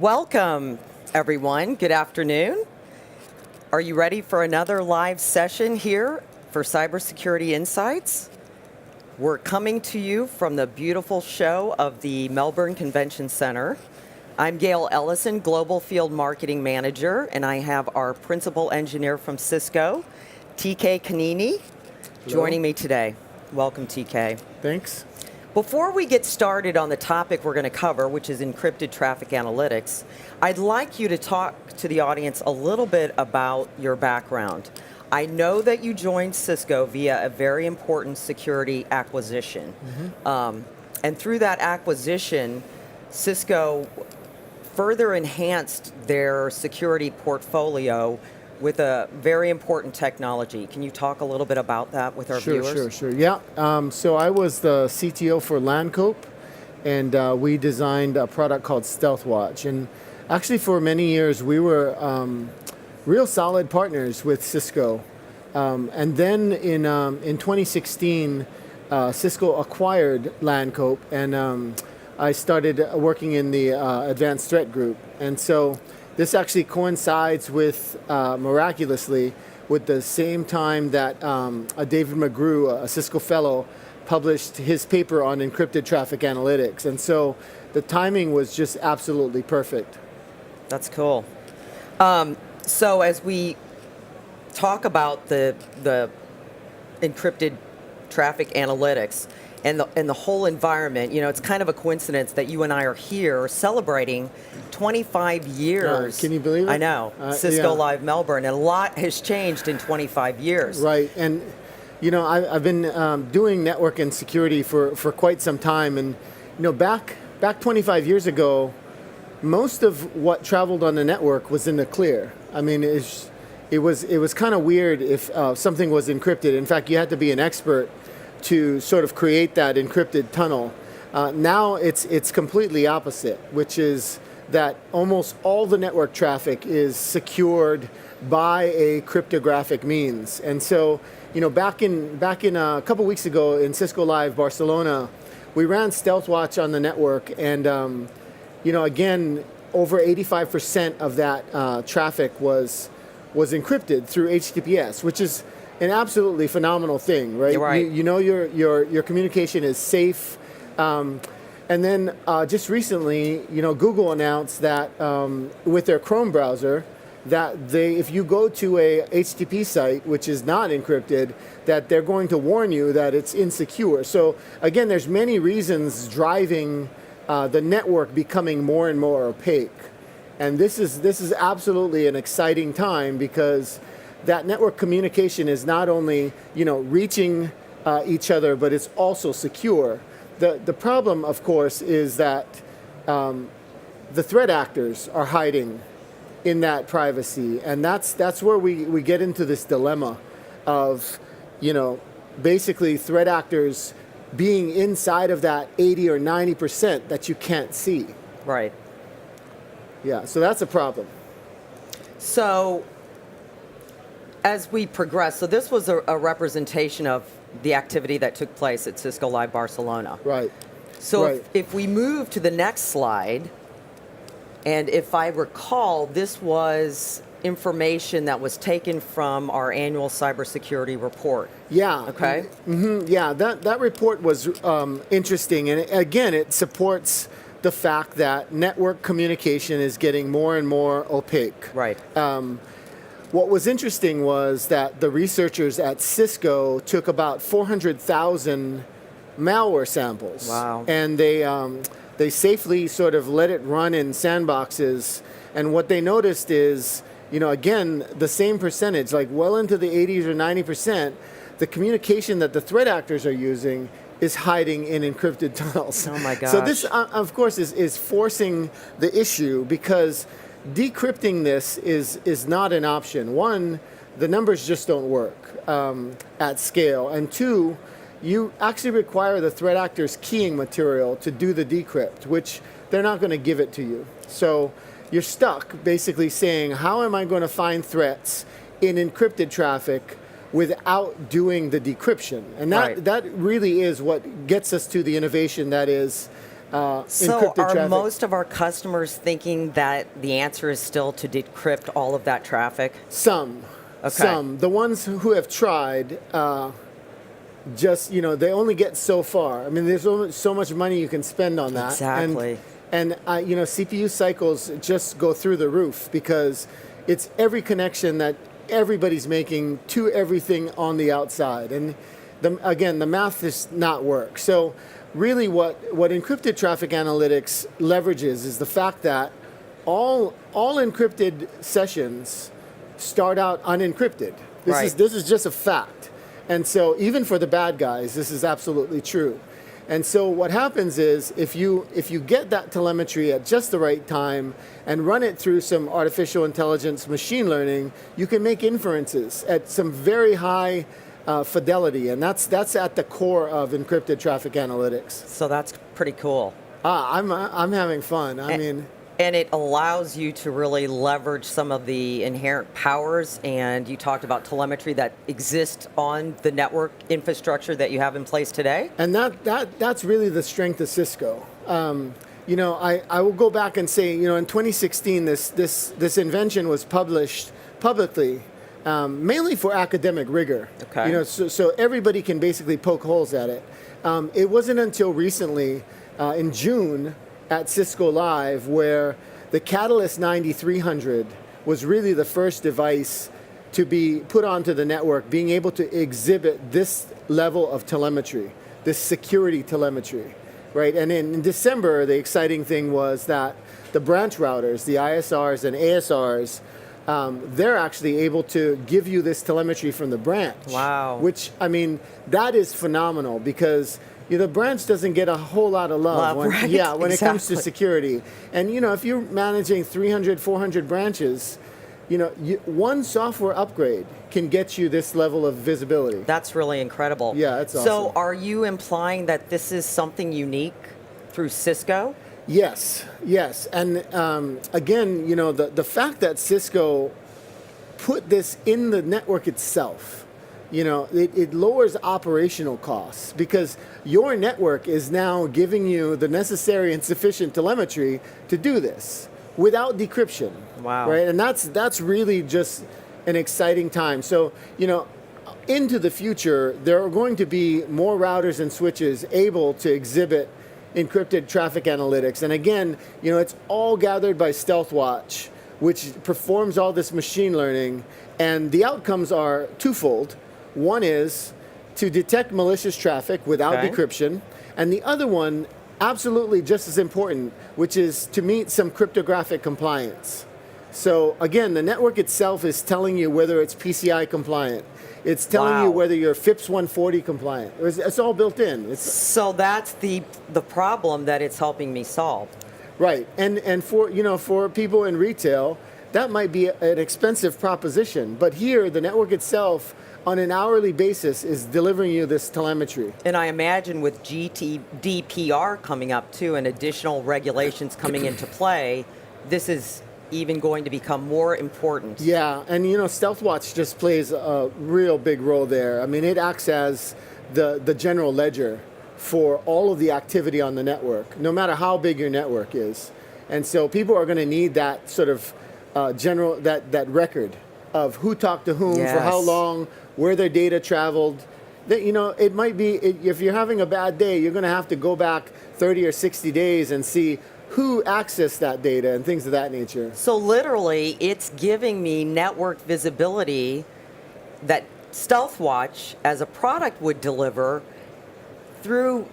Welcome, everyone. Good afternoon. Are you ready for another live session here for Cybersecurity Insights? We're coming to you from the beautiful show of the Melbourne Convention Center. I'm Gail Ellison, Global Field Marketing Manager, and I have our Principal Engineer from Cisco, TK Kanini, joining me today. Welcome, TK. Thanks. Before we get started on the topic we're going to cover, which is encrypted traffic analytics, I'd like you to talk to the audience a little bit about your background. I know that you joined Cisco via a very important security acquisition. And through that acquisition, Cisco further enhanced their security portfolio with a very important technology. Can you talk a little bit about that with our viewers? Sure. Yeah. So I was the CTO for Landcope, and we designed a product called StealthWatch. And actually, for many years, we were real solid partners with Cisco. And then in 2016, Cisco acquired Landcope, and I started working in the Advanced Threat Group. And so this actually coincides with, miraculously, with the same time that David McGrew, a Cisco fellow, published his paper on encrypted traffic analytics. And so the timing was just absolutely perfect. That's cool. So as we talk about the encrypted traffic analytics and the whole environment, you know, it's kind of a coincidence that you and I are here celebrating 25 years. Can you believe it? I know. Cisco Live Melbourne, and a lot has changed in 25 years. Right, and you know, I've been doing network and security for quite some time, and you know, back 25 years ago, most of what traveled on the network was in the clear. I mean, it was kind of weird if something was encrypted. In fact, you had to be an expert to sort of create that encrypted tunnel. Now it's completely opposite, which is that almost all the network traffic is secured by a cryptographic means. And so, you know, back in a couple weeks ago in Cisco Live Barcelona, we ran StealthWatch on the network, and you know, again, over 85% of that traffic was encrypted through HTTPS, which is an absolutely phenomenal thing, right? You're right. You know your communication is safe. And then just recently, you know, Google announced that with their Chrome browser, that if you go to a HTTP site which is not encrypted, that they're going to warn you that it's insecure. So again, there's many reasons driving the network becoming more and more opaque. And this is absolutely an exciting time, because that network communication is not only, you know, reaching each other, but it's also secure. The problem, of course, is that the threat actors are hiding in that privacy, and that's where we get into this dilemma of, you know, basically threat actors being inside of that 80 or 90% that you can't see. Right. Yeah, so that's a problem. So as we progress, so this was a representation of the activity that took place at Cisco Live Barcelona. Right. So right. If we move to the next slide, and if I recall, this was information that was taken from our annual cybersecurity report. Yeah. Okay. Yeah, that report was interesting, and again, it supports the fact that network communication is getting more and more opaque. Right. What was interesting was that the researchers at Cisco took about 400,000 malware samples. Wow. And they safely sort of let it run in sandboxes. And what they noticed is, you know, again, the same percentage, like well into the 80s or 90%, the communication that the threat actors are using is hiding in encrypted tunnels. Oh my gosh. So this, of course, is forcing the issue, because decrypting this is not an option. One, the numbers just don't work at scale. And two, you actually require the threat actor's keying material to do the decrypt, which they're not going to give it to you. So you're stuck basically saying, how am I going to find threats in encrypted traffic without doing the decryption? And that really is what gets us to the innovation that is So encrypted are traffic. most of our customers thinking that the answer is still to decrypt all of that traffic? Some. Okay. Some. The ones who have tried, just, they only get so far. I mean, there's only so much money you can spend on that. Exactly. And CPU cycles just go through the roof because it's every connection that everybody's making to everything on the outside. And the math does not work. So really what encrypted traffic analytics leverages is the fact that all encrypted sessions start out unencrypted. Right. This is just a fact. And so even for the bad guys, this is absolutely true. And so what happens is if you get that telemetry at just the right time and run it through some artificial intelligence machine learning, you can make inferences at some very high fidelity, and that's at the core of encrypted traffic analytics. So that's pretty cool. I'm having fun. And it allows you to really leverage some of the inherent powers, and you talked about telemetry that exists on the network infrastructure that you have in place today. And that's really the strength of Cisco. I will go back and say, in 2016, this invention was published publicly, mainly for academic rigor. Okay. So everybody can basically poke holes at it. It wasn't until recently, in June, at Cisco Live, where the Catalyst 9300 was really the first device to be put onto the network, being able to exhibit this level of telemetry, this security telemetry, right? And in December, the exciting thing was that the branch routers, the ISRs and ASRs, they're actually able to give you this telemetry from the branch. Wow. Which, that is phenomenal because the branch doesn't get a whole lot of love when Right? it comes to security. And, if you're managing 300, 400 branches, one software upgrade can get you this level of visibility. That's really incredible. Yeah, it's So awesome. are you implying that this is something unique through Cisco? Yes. And again, the fact that Cisco put this in the network itself, it lowers operational costs because your network is now giving you the necessary and sufficient telemetry to do this without decryption. Wow. Right? And that's really just an exciting time. So, into the future, there are going to be more routers and switches able to exhibit encrypted traffic analytics. And again, it's all gathered by StealthWatch, which performs all this machine learning. And the outcomes are twofold. One is to detect malicious traffic without Okay. decryption. And the other one, absolutely just as important, which is to meet some cryptographic compliance. So again, the network itself is telling you whether it's PCI compliant. It's telling you Wow. whether you're FIPS 140 compliant. It's all built in. So that's the problem that it's helping me solve. Right, and for people in retail, that might be an expensive proposition. But here, the network itself, on an hourly basis, is delivering you this telemetry. And I imagine with GDPR coming up too, and additional regulations coming into play, this is even going to become more important. Yeah, and StealthWatch just plays a real big role there. I mean, it acts as the general ledger for all of the activity on the network, no matter how big your network is. And so people are going to need that sort of general that record of who talked to whom for how Yes. long, where their data traveled. That it might be if you're having a bad day, you're going to have to go back 30 or 60 days and see who accessed that data and things of that nature. So literally, it's giving me network visibility that StealthWatch as a product would deliver through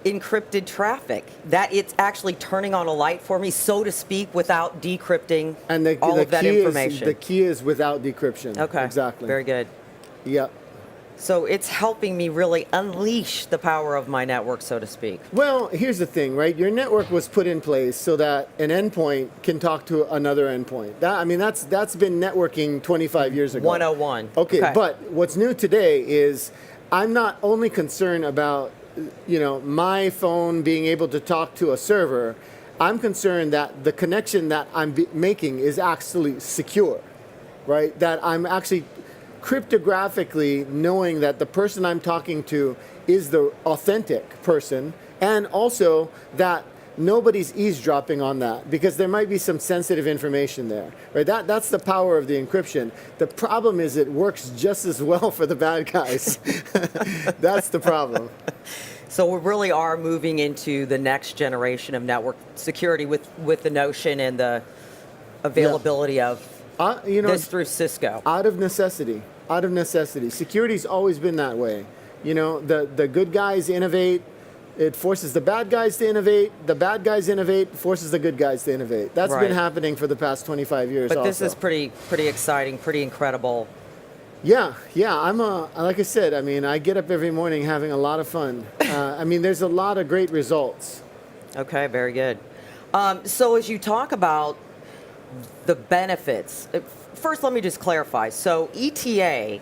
encrypted traffic. That it's actually turning on a light for me, so to speak, without decrypting And all of that information. The key is without decryption. Okay. Exactly. Very good. Yep. So it's helping me really unleash the power of my network, so to speak. Well, here's the thing, right? Your network was put in place so that an endpoint can talk to another endpoint. That's been networking 25 years ago. 101. Okay, but what's new today is I'm not only concerned about my phone being able to talk to a server. I'm concerned that the connection that I'm making is actually secure, right? That I'm actually cryptographically knowing that the person I'm talking to is the authentic person and also that nobody's eavesdropping on that, because there might be some sensitive information there, right? That's the power of the encryption. The problem is it works just as well for the bad guys. That's the problem. So we really are moving into the next generation of network security with the notion and the availability of this through Cisco. Out of necessity. Out of necessity. Security's always been that way. The good guys innovate. It forces the bad guys to innovate. The bad guys innovate, forces the good guys to innovate. That's been happening for the past 25 years. But this is pretty exciting, pretty incredible. Yeah. Like I said, I mean, I get up every morning having a lot of fun. I mean, there's a lot of great results. Okay, very good. So as you talk about the benefits, first let me just clarify. So ETA,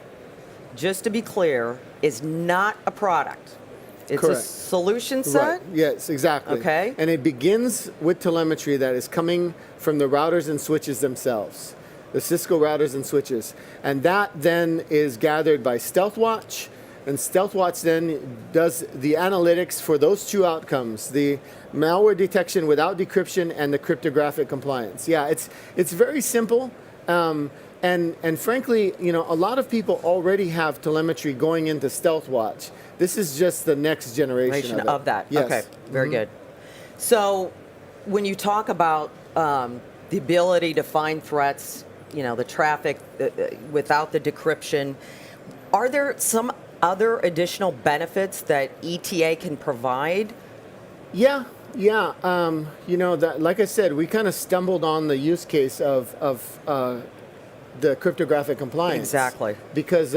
just to be clear, is not a product. It's Correct. a solution set? Right. Yes, exactly. Okay. And it begins with telemetry that is coming from the routers and switches themselves, the Cisco routers and switches. And that then is gathered by StealthWatch, and StealthWatch then does the analytics for those two outcomes, the malware detection without decryption and the cryptographic compliance. Yeah, it's very simple. And frankly, a lot of people already have telemetry going into StealthWatch. This is just the next generation of that. Yes. Okay, very good. So when you talk about the ability to find threats, the traffic without the decryption, are there some other additional benefits that ETA can provide? Yeah. That, like I said, we kind of stumbled on the use case of the cryptographic compliance. Exactly. Because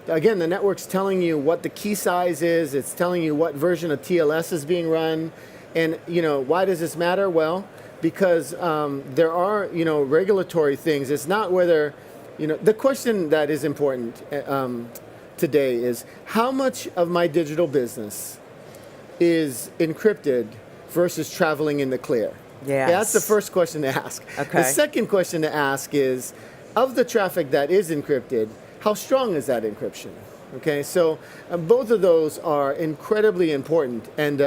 again, the network's telling you what the key size is. It's telling you what version of TLS is being run. And, why does this matter? Well, because there are, regulatory things. It's not whether, the question that is important today is how much of my digital business is encrypted versus traveling in the clear? Yes. Okay, that's the first question to ask. Okay. The second question to ask is, of the traffic that is encrypted, how strong is that encryption? Okay, so both of those are incredibly important, and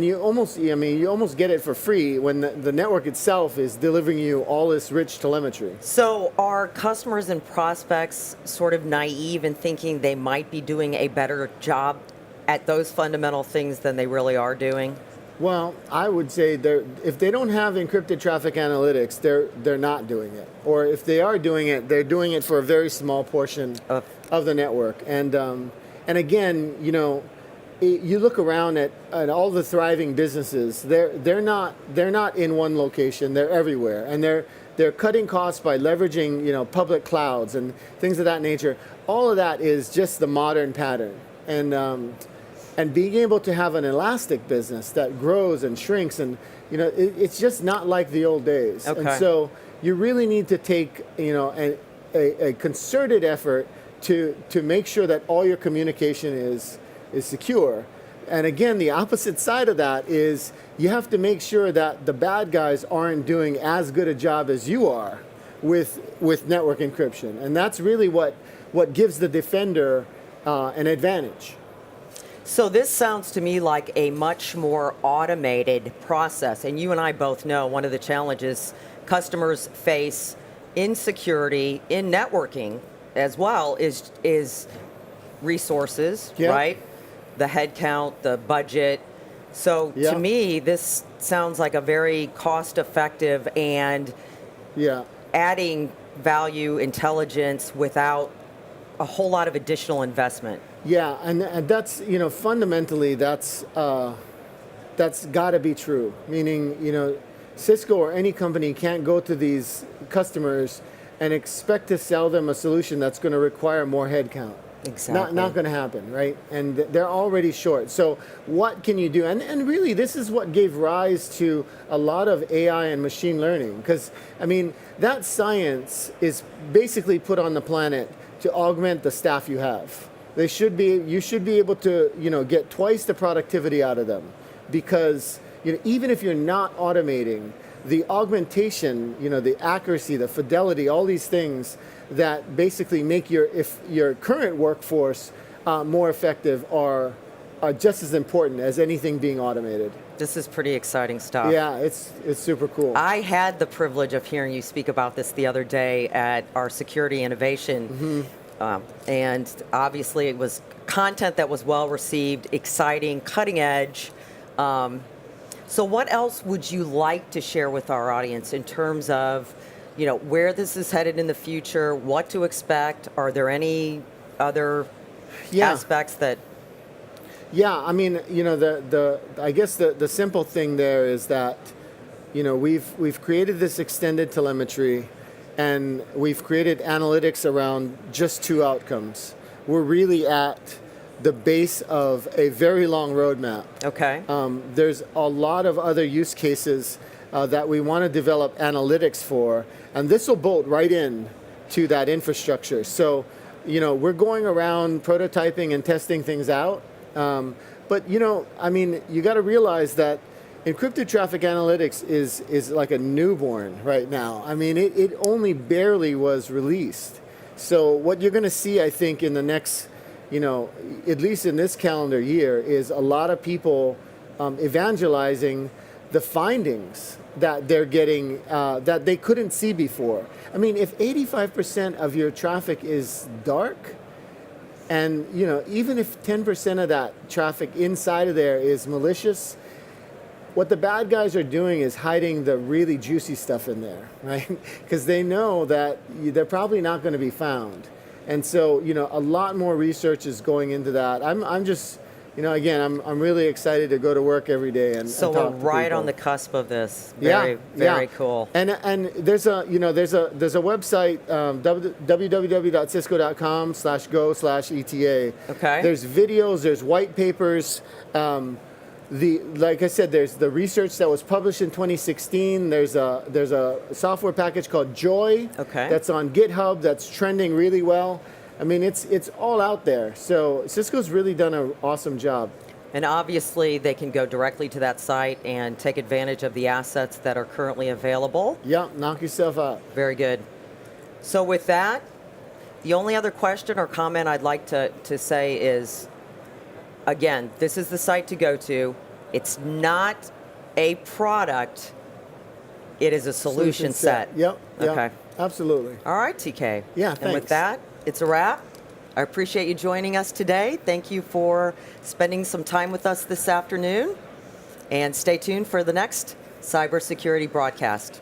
you almost get it for free when the network itself is delivering you all this rich telemetry. So are customers and prospects sort of naive in thinking they might be doing a better job at those fundamental things than they really are doing? Well, I would say if they don't have encrypted traffic analytics, they're not doing it. Or if they are doing it, they're doing it for a very small portion of the network. And again, you look around at all the thriving businesses. They're not in one location. They're everywhere, and they're cutting costs by leveraging public clouds and things of that nature. All of that is just the modern pattern. And being able to have an elastic business that grows and shrinks, and it's just not like the old days. Okay. And so you really need to take a concerted effort to make sure that all your communication is secure. And again, the opposite side of that is you have to make sure that the bad guys aren't doing as good a job as you are with network encryption, and that's really what gives the defender an advantage. So this sounds to me like a much more automated process. And you and I both know one of the challenges customers face in security, in networking as well, is resources, right? The headcount, the budget. So to me, this sounds like a very cost-effective and adding value, intelligence without a whole lot of additional investment. Yeah, and that's fundamentally that's got to be true. Meaning Cisco or any company can't go to these customers and expect to sell them a solution that's going to require more headcount. Exactly. Not going to happen, right? And they're already short. So what can you do? And really, this is what gave rise to a lot of AI and machine learning. Because, that science is basically put on the planet to augment the staff you have. You should be able to, get twice the productivity out of them. Because, even if you're not automating, the augmentation, the accuracy, the fidelity, all these things that basically make your current workforce more effective are just as important as anything being automated. This is pretty exciting stuff. Yeah, it's super cool. I had the privilege of hearing you speak about this the other day at our Security Innovation. And obviously it was content that was well received, exciting, cutting edge. So what else would you like to share with our audience in terms of, where this is headed in the future, what to expect? Are there any other aspects that... Yeah, I mean, I guess the simple thing there is that, we've created this extended telemetry, and we've created analytics around just two outcomes. We're really at the base of a very long roadmap. Okay. There's a lot of other use cases that we want to develop analytics for, and this will bolt right in to that infrastructure. So, we're going around prototyping and testing things out. But you got to realize that encrypted traffic analytics is like a newborn right now. I mean, it only barely was released. So what you're going to see, I think, in the next, at least in this calendar year, is a lot of people evangelizing the findings that they're getting that they couldn't see before. I mean, if 85% of your traffic is dark, and even if 10% of that traffic inside of there is malicious, what the bad guys are doing is hiding the really juicy stuff in there, right? Because they know that they're probably not going to be found. And so, a lot more research is going into that. I'm just, again, I'm really excited to go to work every day and so and talk we're to right people. on the cusp of this. Yeah, Very cool. And there's a website, www.cisco.com/go/ETA. Okay. There's videos, there's white papers. Like I said, there's the research that was published in 2016. There's a software package called Joy. Okay. That's on GitHub. That's trending really well. I mean, it's all out there. So Cisco's really done an awesome job. And obviously, they can go directly to that site and take advantage of the assets that are currently available. Yeah, knock yourself out. Very good. So with that, the only other question or comment I'd like to say is, again, this is the site to go to. It's not a product. It is a solution set. Yep. Okay. Absolutely. All right, TK. Yeah, And with thanks. that, it's a wrap. I appreciate you joining us today. Thank you for spending some time with us this afternoon. And stay tuned for the next cybersecurity broadcast.